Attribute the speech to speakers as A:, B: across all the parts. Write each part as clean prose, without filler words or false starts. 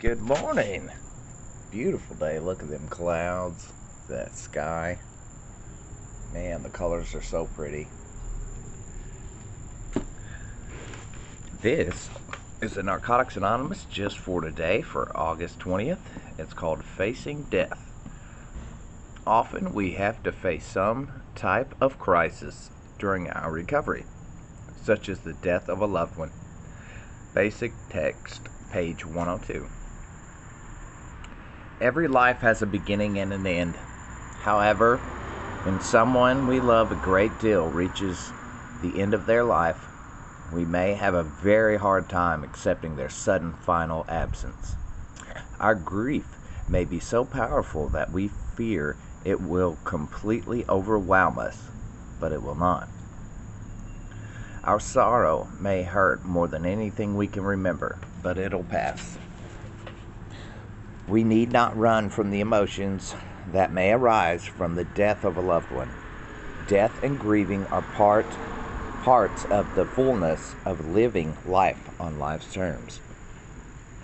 A: Good morning. Beautiful day. Look at them clouds, that sky. Man, the colors are so pretty. This is the Narcotics Anonymous just for today, for August 20th. It's called Facing Death. Often we have to face some type of crisis during our recovery, such as the death of a loved one. Basic text, page 102. Every life has a beginning and an end. However, when someone we love a great deal reaches the end of their life, we may have a very hard time accepting their sudden final absence. Our grief may be so powerful that we fear it will completely overwhelm us, but it will not. Our sorrow may hurt more than anything we can remember, but it'll pass. We need not run from the emotions that may arise from the death of a loved one. Death and grieving are parts of the fullness of living life on life's terms.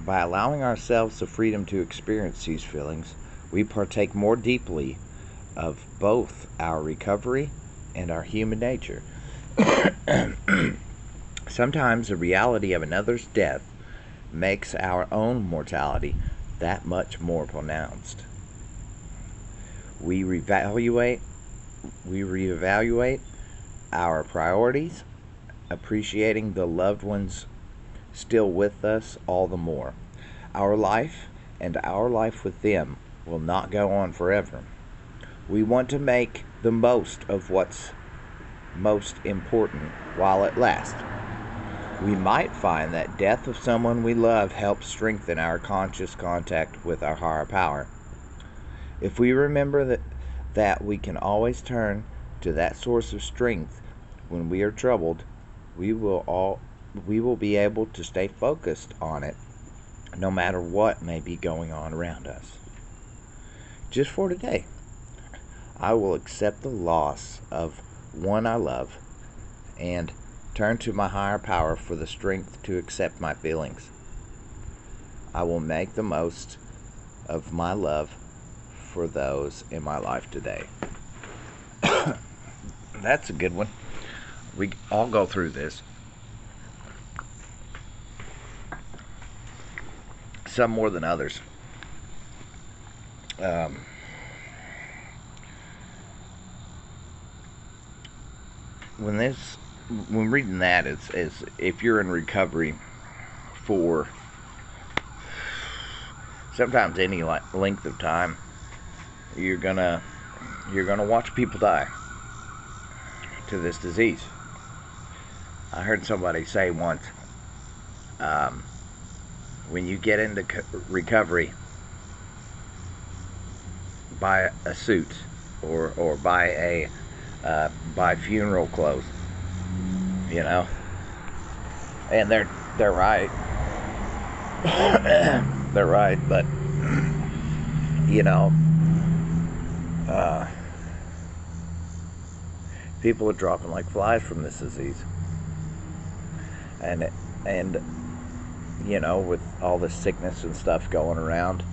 A: By allowing ourselves the freedom to experience these feelings, we partake more deeply of both our recovery and our human nature. Sometimes the reality of another's death makes our own mortality that much more pronounced. We reevaluate our priorities, appreciating the loved ones still with us all the more. Our life and our life with them will not go on forever. We want to make the most of what's most important while it lasts. We might find that death of someone we love helps strengthen our conscious contact with our higher power. If we remember that we can always turn to that source of strength when we are troubled, we will be able to stay focused on it no matter what may be going on around us. Just for today, I will accept the loss of one I love and turn to my higher power for the strength to accept my feelings. I will make the most of my love for those in my life today. That's a good one. We all go through this. Some more than others. When reading that, it's if you're in recovery for sometimes any length of time, you're gonna watch people die to this disease. I heard somebody say once, when you get into recovery, buy a suit or buy funeral clothes, you know, and they're right. They're right, but you know, people are dropping like flies from this disease, and you know, with all this sickness and stuff going around,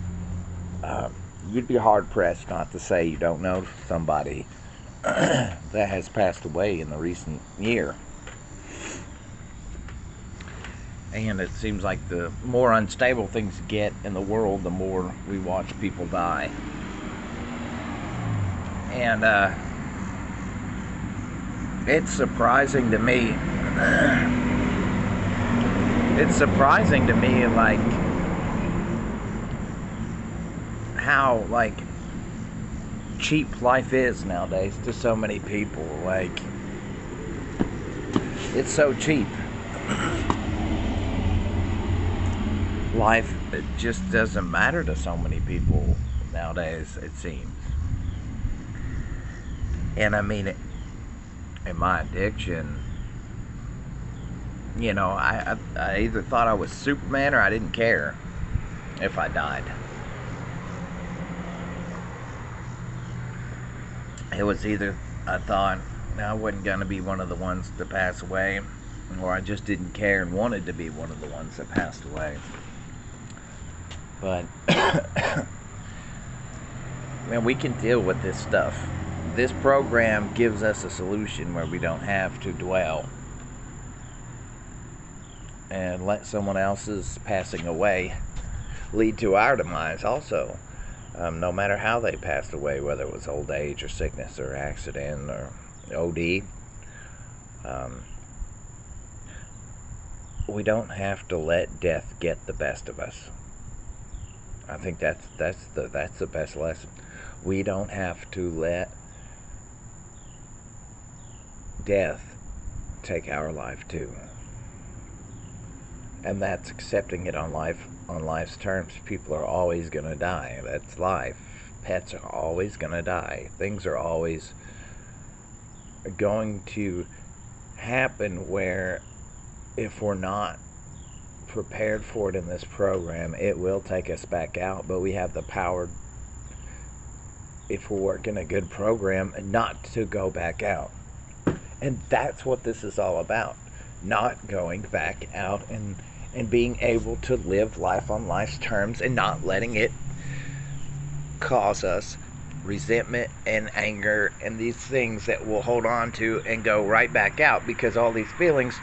A: you'd be hard pressed not to say you don't know somebody that has passed away in the recent year. And it seems like the more unstable things get in the world, the more we watch people die. And it's surprising to me. It's surprising to me, like, how, like, cheap life is nowadays to so many people. Like, it's so cheap. Life, it just doesn't matter to so many people nowadays, it seems. And I mean, in my addiction, you know, I either thought I was Superman or I didn't care if I died. It was either I thought I wasn't going to be one of the ones to pass away, or I just didn't care and wanted to be one of the ones that passed away. But man, we can deal with this stuff. This program gives us a solution where we don't have to dwell and let someone else's passing away lead to our demise also. No matter how they passed away, whether it was old age or sickness or accident or OD, we don't have to let death get the best of us. I think that's the best lesson. We don't have to let death take our life too. And that's accepting it on life's terms. People are always going to die. That's life. Pets are always going to die. Things are always going to happen where if we're not prepared for it in this program, it will take us back out. But we have the power, if we're working a good program, not to go back out. And that's what this is all about. Not going back out and being able to live life on life's terms and not letting it cause us resentment and anger and these things that we'll hold on to and go right back out, because all these feelings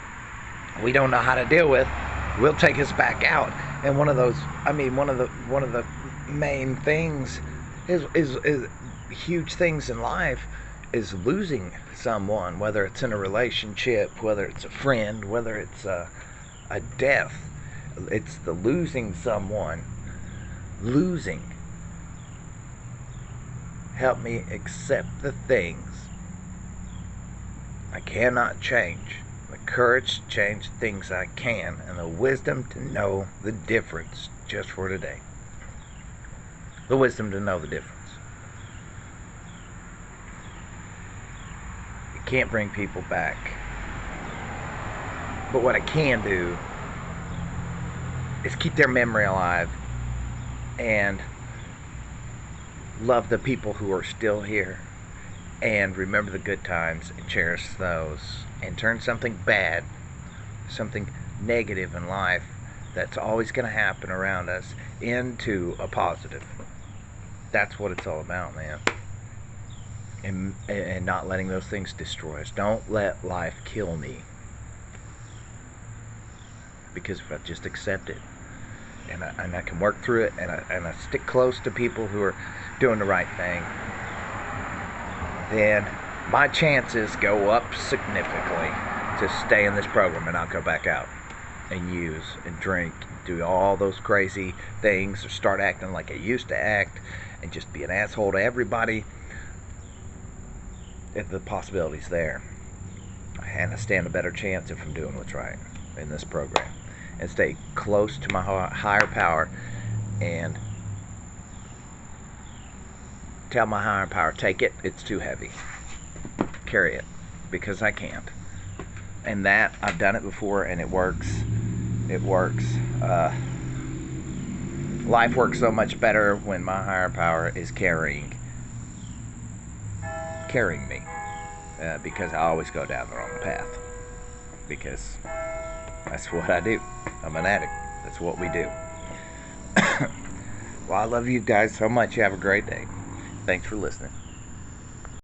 A: we don't know how to deal with will take us back out. And one of the main things is huge things in life is losing someone, whether it's in a relationship, whether it's a friend, whether it's a death. It's the losing someone. Losing. Help me accept the things I cannot change, the courage to change things I can, and the wisdom to know the difference just for today. The wisdom to know the difference. You can't bring people back. But what I can do is keep their memory alive and love the people who are still here and remember the good times and cherish those and turn something bad, something negative in life that's always going to happen around us into a positive. That's what it's all about, man. And not letting those things destroy us. Don't let life kill me. Because if I just accept it and I can work through it and I stick close to people who are doing the right thing, then my chances go up significantly to stay in this program and not go back out and use and drink, do all those crazy things, or start acting like I used to act and just be an asshole to everybody. If the possibility's there, and I stand a better chance if I'm doing what's right in this program and stay close to my higher power and tell my higher power, take it, it's too heavy, carry it, because I can't. And that, I've done it before and it works. Life works so much better when my higher power is carrying me, because I always go down the wrong path, because that's what I do. I'm an addict. That's what we do. Well, I love you guys so much. You have a great day. Thanks for listening.